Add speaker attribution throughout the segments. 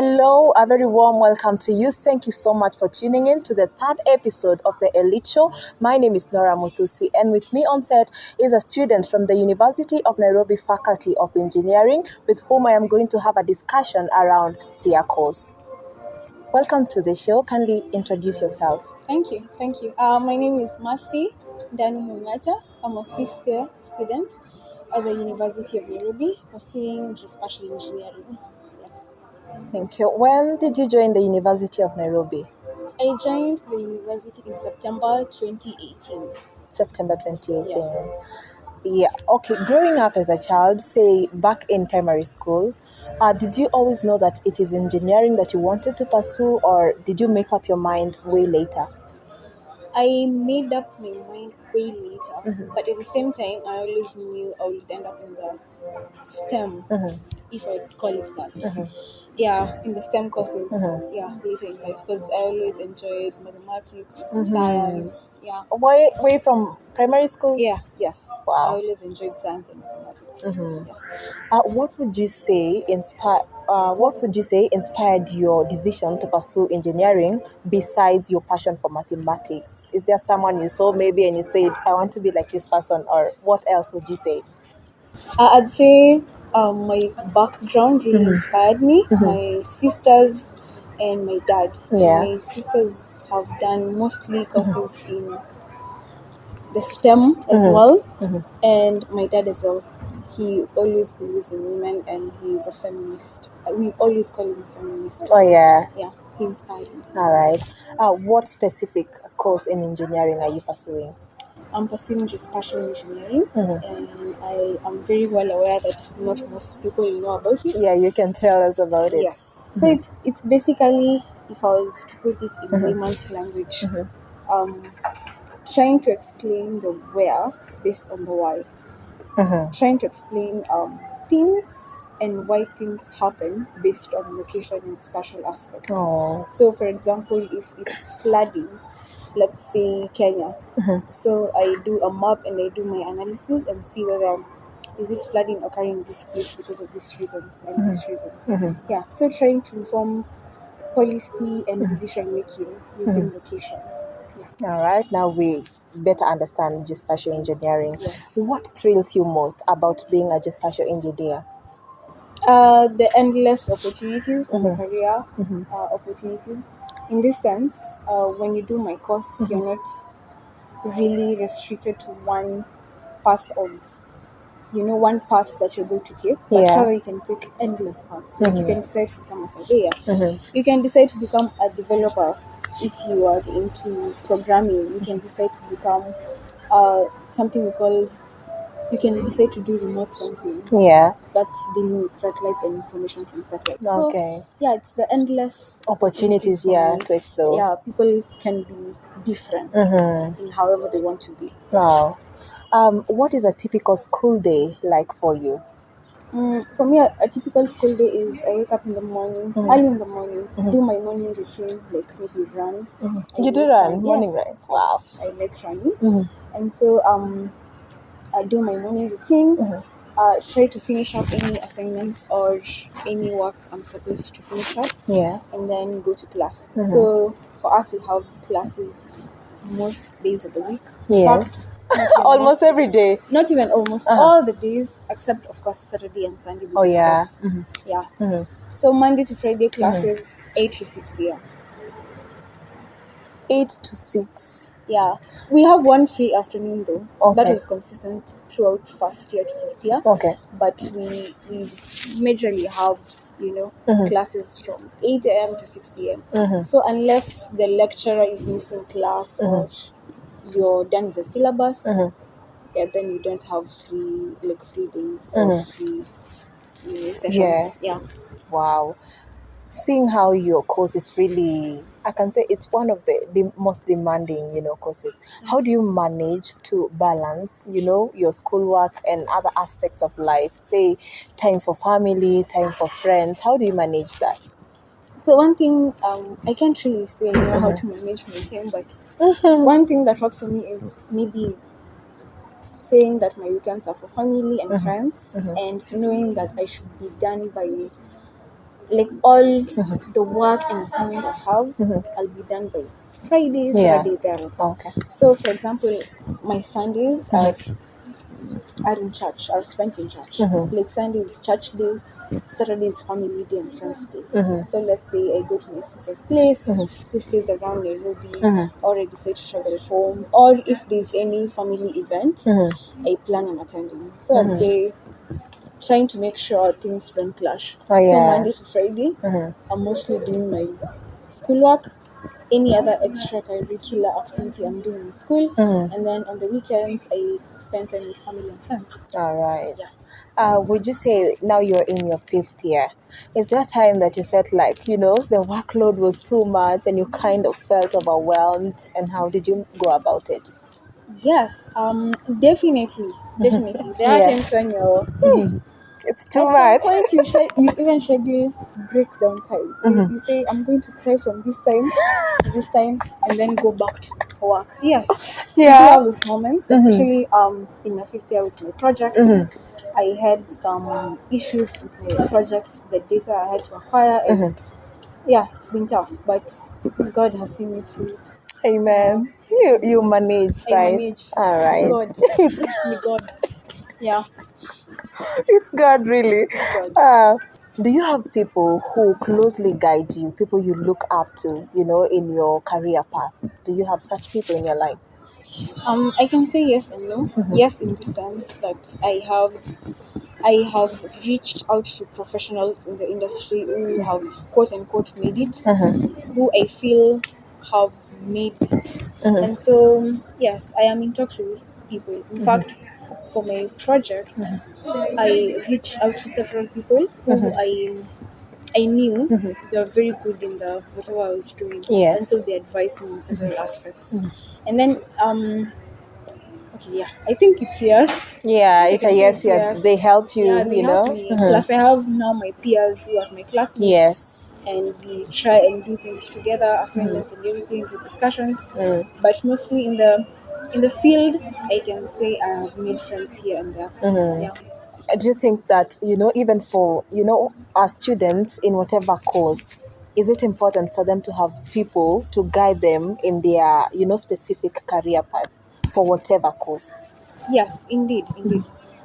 Speaker 1: Hello, a very warm welcome to you. Thank you so much for tuning in to the third episode of the Elite Show. My name is Nora Muthusi, and with me on set is a student from the University of Nairobi Faculty of Engineering, with whom I am going to have a discussion around their course. Welcome to the show. Kindly introduce yourself.
Speaker 2: Thank you. My name is Mercy Dani Mungata. I'm a fifth year student at the University of Nairobi pursuing Geospatial Engineering. Yes.
Speaker 1: Thank you. When did you join the University of Nairobi?
Speaker 2: I joined the university in September 2018.
Speaker 1: September 2018.
Speaker 2: Yes.
Speaker 1: Yeah, okay. Growing up as a child, say back in primary school, did you always know that it is engineering that you wanted to pursue, or did you make up your mind way later?
Speaker 2: I made up my mind way later, but at the same time, I always knew I would end up in the STEM, if I would call it that. Yeah, in the STEM courses, later in life, because I always enjoyed mathematics, science,
Speaker 1: Way from primary school?
Speaker 2: Yes.
Speaker 1: Wow.
Speaker 2: I always enjoyed science and mathematics. Yes.
Speaker 1: What would you say inspired your decision to pursue engineering besides your passion for mathematics? Is there someone you saw maybe and you said, I want to be like this person, or what else would you say?
Speaker 2: I'd say my background really inspired me. My sisters and my dad.
Speaker 1: Yeah.
Speaker 2: My sisters have done mostly courses in the STEM as well, and my dad as well. He always believes in women and he's a feminist. We always call him feminist.
Speaker 1: Oh, yeah.
Speaker 2: Yeah, he inspired me.
Speaker 1: All right. What specific course in engineering are you pursuing?
Speaker 2: I'm pursuing Geospatial Engineering, and I am very well aware that not most people know about it.
Speaker 1: Yeah, you can tell us about it.
Speaker 2: Yes. So it's basically, if I was to put it in layman's language, trying to explain the where based on the why. Trying to explain things and why things happen based on location and spatial aspects.
Speaker 1: Oh.
Speaker 2: So, for example, if it's flooding, let's say Kenya, so I do a map and I do my analysis and see whether is this flooding occurring in this place because of these reasons and this reason. Yeah, so trying to inform policy and decision making using location. Yeah.
Speaker 1: All right, now we better understand geospatial engineering.
Speaker 2: Yes.
Speaker 1: What thrills you most about being a geospatial engineer?
Speaker 2: The endless opportunities in the career opportunities. In this sense, when you do my course, you're not really restricted to one path one path that you're going to take, but rather you can take endless paths. Like you can decide to become a surveyor. You can decide to become a developer if you are into programming. You can decide to become something we call. You can decide to do remote sensing.
Speaker 1: Yeah.
Speaker 2: That's dealing with satellites and information from satellites.
Speaker 1: Okay.
Speaker 2: So, yeah, it's the endless
Speaker 1: opportunities to explore.
Speaker 2: Yeah, people can be different in however they want to be.
Speaker 1: Wow. What is a typical school day like for you?
Speaker 2: For me, a typical school day is I wake up in the morning, early in the morning, do my morning routine, like maybe run.
Speaker 1: You do run? Morning runs? Wow.
Speaker 2: I like running. And so I do my morning routine, try to finish up any assignments or any work I'm supposed to finish up, and then go to class. So for us, we have classes most days of the week.
Speaker 1: Yes. Almost every day.
Speaker 2: Not even almost all the days, except of course Saturday and Sunday.
Speaker 1: Oh yeah.
Speaker 2: Yeah. So Monday to Friday classes 8 to 6 p.m.
Speaker 1: 8 to 6.
Speaker 2: Yeah, we have one free afternoon though.
Speaker 1: Okay.
Speaker 2: That is consistent throughout first year to fifth year.
Speaker 1: Okay.
Speaker 2: But we majorly have classes from 8 a.m. to 6 p.m. So unless the lecturer is missing class or you're done with the syllabus, then you don't have free days or free sessions. Yeah.
Speaker 1: Wow. Seeing how your course is really, I can say it's one of the most demanding, courses. How do you manage to balance, your schoolwork and other aspects of life? Say, time for family, time for friends. How do you manage that?
Speaker 2: So one thing, I can't really say I know how to manage my time, but one thing that works for me is maybe saying that my weekends are for family and friends, and knowing that I should be done by like all the work and assignment I have, I'll be done by Friday,
Speaker 1: Yeah.
Speaker 2: Saturday thereof.
Speaker 1: Okay.
Speaker 2: So, for example, my Sundays are in church, are spent in church. Like Sunday is church day, Saturday is family day and friends day. So let's say I go to my sister's place who stays around Nairobi, or I decide to travel home, or if there's any family event, I plan on attending. So I'd say trying to make sure things don't clash.
Speaker 1: Oh,
Speaker 2: So
Speaker 1: yeah.
Speaker 2: Monday to Friday, I'm mostly doing my schoolwork, any other extracurricular activity I'm doing in school, and then on the weekends I spend time with family and friends.
Speaker 1: All right.
Speaker 2: Yeah.
Speaker 1: Would you say now you're in your 5th year? Is there a time that you felt like, the workload was too much and you kind of felt overwhelmed? And how did you go about it?
Speaker 2: Yes, definitely, definitely. There are
Speaker 1: Yeah.
Speaker 2: times when you're
Speaker 1: It's too
Speaker 2: at some
Speaker 1: much.
Speaker 2: point you even schedule breakdown time. You say I'm going to cry from this time to this time, and then go back to work. Yes, we do
Speaker 1: Yeah.
Speaker 2: have those moments, especially in my 5th year with my project. I had some issues with my project, the data I had to acquire, and yeah, it's been tough, but God has seen me through it.
Speaker 1: Amen. You manage,
Speaker 2: I
Speaker 1: right?
Speaker 2: manage.
Speaker 1: All
Speaker 2: It's
Speaker 1: right.
Speaker 2: God. It's literally God. Yeah,
Speaker 1: It's God, really.
Speaker 2: it's God.
Speaker 1: Do you have people who closely guide you, people you look up to, in your career path? Do you have such people in your life?
Speaker 2: I can say yes and no. Yes, in the sense that I have reached out to professionals in the industry who have quote unquote made it, who I feel have made it. And so yes, I am in talks with people. In fact, for my project, I reached out to several people who I knew they were very good in the whatever I was doing, and
Speaker 1: Yes.
Speaker 2: so they advised me in several aspects. And then okay, yeah, I think it's yes.
Speaker 1: Yeah,
Speaker 2: I
Speaker 1: it's a
Speaker 2: can say
Speaker 1: yes,
Speaker 2: it's
Speaker 1: yes.
Speaker 2: yes.
Speaker 1: They help you,
Speaker 2: Yeah, they help me. Plus, I have now my peers who are my classmates.
Speaker 1: Yes.
Speaker 2: And we try and do things together, assignments and everything, the discussions. But mostly in the field, I can say I have made friends here and there. Yeah.
Speaker 1: Do you think that, even for, our students in whatever course, is it important for them to have people to guide them in their, specific career path for whatever course?
Speaker 2: Yes, indeed, indeed.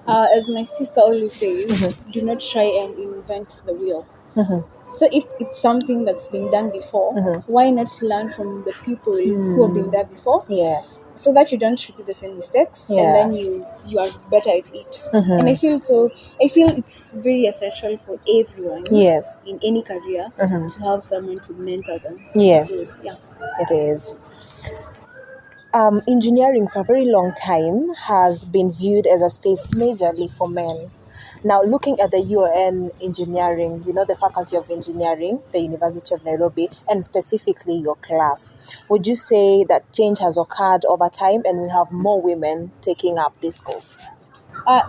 Speaker 2: As my sister always says, do not try and invent the wheel. So if it's something that's been done before, why not learn from the people who have been there before,
Speaker 1: Yes.
Speaker 2: so that you don't repeat the same mistakes, and
Speaker 1: Yeah.
Speaker 2: then you are better at it. And I feel it's very essential for everyone
Speaker 1: Yes.
Speaker 2: in any career to have someone to mentor them.
Speaker 1: Yes.
Speaker 2: So yeah.
Speaker 1: It is. Engineering for a very long time has been viewed as a space majorly for men. Now, looking at the UN engineering, the Faculty of Engineering, the University of Nairobi, and specifically your class, would you say that change has occurred over time and we have more women taking up this course?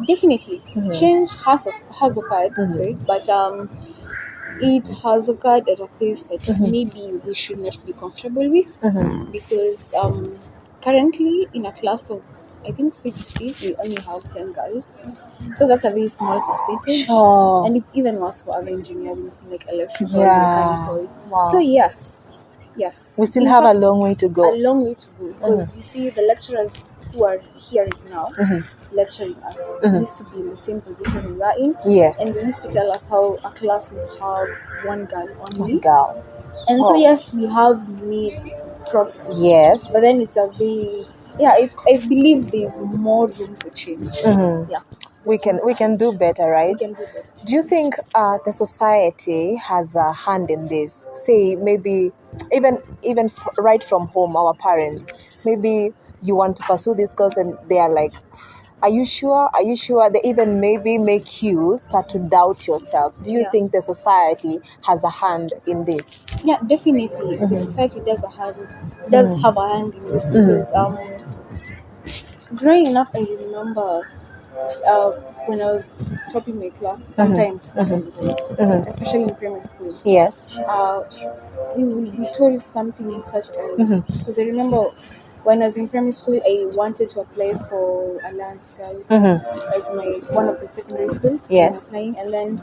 Speaker 2: Definitely, change has occurred, sorry, but it has occurred at a pace that maybe we should not be comfortable with, because currently in a class of I think 60, we only have 10 girls, so that's a very small percentage.
Speaker 1: Sure.
Speaker 2: And it's even worse for other engineering like electrical,
Speaker 1: Yeah.
Speaker 2: mechanical.
Speaker 1: Wow.
Speaker 2: So yes,
Speaker 1: We still
Speaker 2: in
Speaker 1: have a
Speaker 2: fact,
Speaker 1: long way to
Speaker 2: a
Speaker 1: go.
Speaker 2: long way to go, because you see the lecturers who are here right now lecturing us used to be in the same position we are in,
Speaker 1: Yes.
Speaker 2: and they used to tell us how a class would have one girl only.
Speaker 1: Girl.
Speaker 2: And so yes, we have made progress.
Speaker 1: Yes.
Speaker 2: But then it's a very I believe there's more room for change. Yeah.
Speaker 1: We can do better, right?
Speaker 2: We can do better.
Speaker 1: Do you think the society has a hand in this? Say maybe even right from home, our parents. Maybe you want to pursue this course and they are like, "Are you sure? Are you sure?" They even maybe make you start to doubt yourself. Do you
Speaker 2: Yeah.
Speaker 1: think the society has a hand in this?
Speaker 2: Yeah, definitely. The society does have a hand in this, because growing up, I remember when I was topping my class, sometimes especially in primary school,
Speaker 1: Yes.
Speaker 2: we will be told something such as, because I remember when I was in primary school, I wanted to apply for Alliance Girls as my one of the secondary schools when
Speaker 1: Yes.
Speaker 2: applying, and then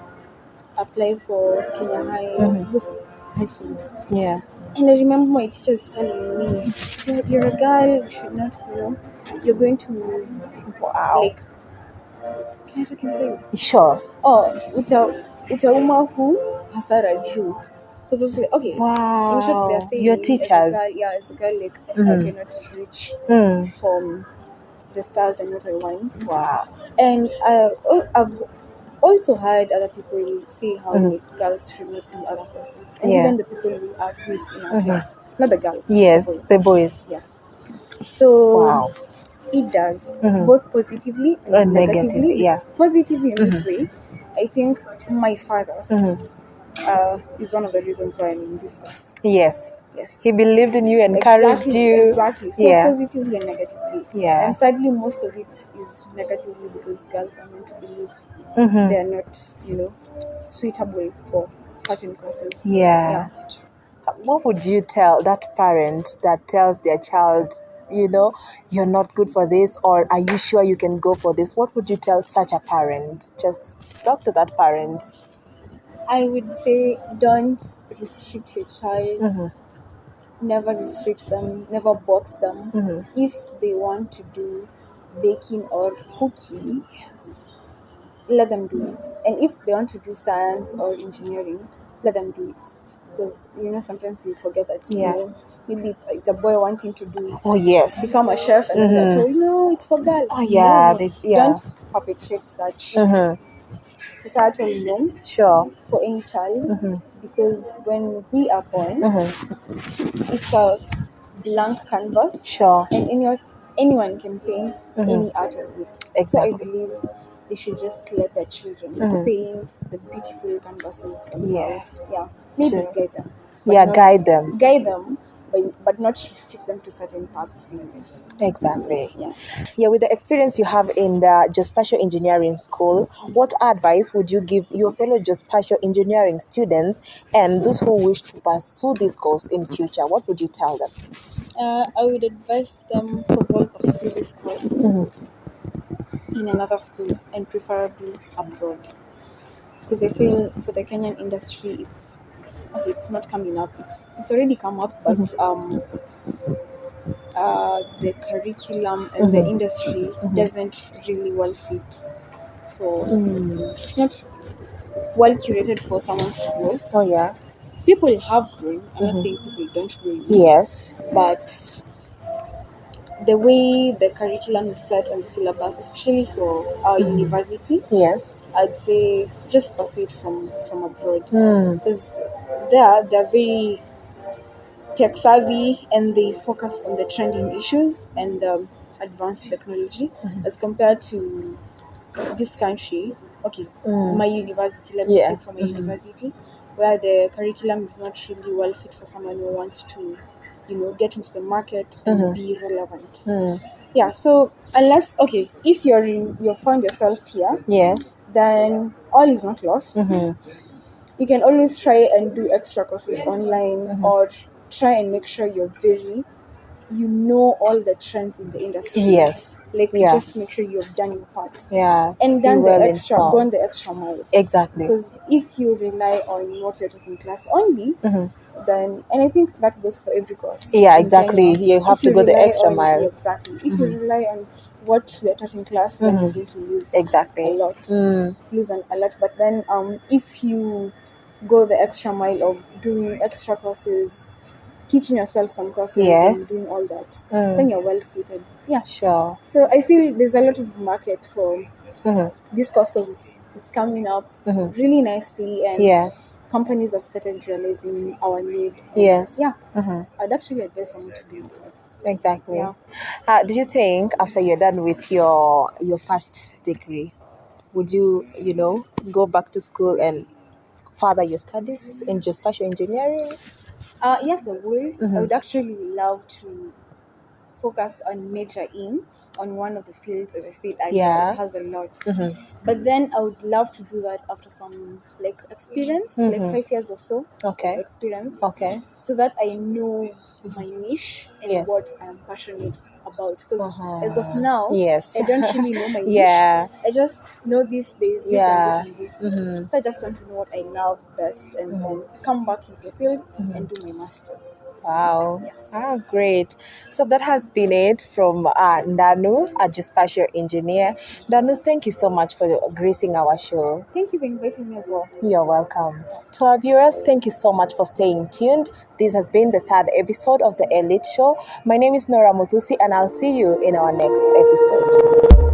Speaker 2: apply for Kenya High, those high schools.
Speaker 1: Yeah.
Speaker 2: And I remember my teachers telling me, you're a girl, you should not, you're going to,
Speaker 1: Wow.
Speaker 2: like, can I talk in Swahili?
Speaker 1: Sure.
Speaker 2: Oh, utauma hu hasara juu. Because I was like, okay, in short, they're
Speaker 1: Wow.
Speaker 2: saying,
Speaker 1: Your
Speaker 2: as a
Speaker 1: teachers.
Speaker 2: girl, as a girl, like, I cannot reach from the stars and what I want.
Speaker 1: Wow.
Speaker 2: And I've also heard other people say how like girls should not be other persons, and even the people we are with in our class, not the girls,
Speaker 1: Yes,
Speaker 2: the boys.
Speaker 1: the boys.
Speaker 2: Yes. So
Speaker 1: Wow.
Speaker 2: it does both positively and negatively.
Speaker 1: Yeah.
Speaker 2: Positively in this way, I think my father is one of the reasons why I'm in this class.
Speaker 1: Yes.
Speaker 2: Yes.
Speaker 1: He believed in you, encouraged you.
Speaker 2: Exactly. So positively and negatively.
Speaker 1: Yeah.
Speaker 2: And sadly, most of it is negatively because girls are meant to believe they are not, suitable for certain courses.
Speaker 1: Yeah. What would you tell that parent that tells their child, you're not good for this, or are you sure you can go for this? What would you tell such a parent? Just talk to that parent.
Speaker 2: I would say don't restrict your child. Never restrict them, never box them. If they want to do baking or cooking, let them do it. And if they want to do science or engineering, let them do it. Because sometimes you forget that maybe it's a boy wanting to do become a chef, and then they're told, no, it's for girls. No, don't perpetrate such societal norms for any child, because when we are born, it's a blank canvas, and anyone can paint any art of it. So I believe they should just let their children paint the beautiful canvases themselves. Maybe guide them. Guide them, but not restrict them to certain paths in life.
Speaker 1: Exactly.
Speaker 2: Yeah.
Speaker 1: With the experience you have in the Geospatial Engineering school, what advice would you give your fellow Geospatial Engineering students and those who wish to pursue this course in future? What would you tell them?
Speaker 2: I would advise them to all pursue this course in another school, and preferably abroad. Because I feel for the Kenyan industry, it's not coming up. It's already come up, but the curriculum and the industry doesn't really well fit for. It's not well curated for someone's growth.
Speaker 1: Oh yeah.
Speaker 2: People have grown. I'm not saying people don't grow.
Speaker 1: Yes.
Speaker 2: But the way the curriculum is set and the syllabus, especially for our university,
Speaker 1: Yes.
Speaker 2: I'd say just pursue it from abroad, because they're very tech savvy, and they focus on the trending issues and advanced technology as compared to this country. Okay, my university, let me speak for my university, where the curriculum is not really well fit for someone who wants to get into the market and be relevant. So unless, if you found yourself here, then all is not lost. You can always try and do extra courses online, or try and make sure you know all the trends in the industry. Just make sure you've done your part. And done gone the extra mile.
Speaker 1: Exactly.
Speaker 2: Because if you rely on what you're taught in class only, then, and I think that goes for every course.
Speaker 1: Exactly. You have to go the extra mile.
Speaker 2: Exactly. If you rely on what we're taught in class, then you're going to lose
Speaker 1: Exactly.
Speaker 2: a lot. Lose a lot. But then if you go the extra mile of doing extra courses, teaching yourself some courses, and doing all that, then you're well suited.
Speaker 1: Sure.
Speaker 2: So I feel there's a lot of market for this course, because it's coming up really nicely, and companies have started realizing our need. I'd actually advise someone to do this.
Speaker 1: Exactly. Do you think after you're done with your first degree, would you go back to school and further your studies in Geospatial Engineering?
Speaker 2: Yes, I would. I would actually love to focus on majoring on one of the fields, as I said earlier. It has a lot. But then I would love to do that after some experience, 5 years or so of experience, so that I know my niche and what I am passionate about, because as of now,
Speaker 1: Yes.
Speaker 2: I don't really know my
Speaker 1: Yeah.
Speaker 2: niche. I just know this, there's this,
Speaker 1: Yeah.
Speaker 2: and this and this. So I just want to know what I love best, and then come back into the field and do my masters.
Speaker 1: Wow.
Speaker 2: Yes.
Speaker 1: Great. So that has been it from Ndanu, a Geospatial Engineer. Ndanu, thank you so much for gracing our show.
Speaker 2: Thank you for inviting me as well.
Speaker 1: You're welcome. To our viewers, thank you so much for staying tuned. This has been the third episode of The Elite Show. My name is Nora Mutusi, and I'll see you in our next episode.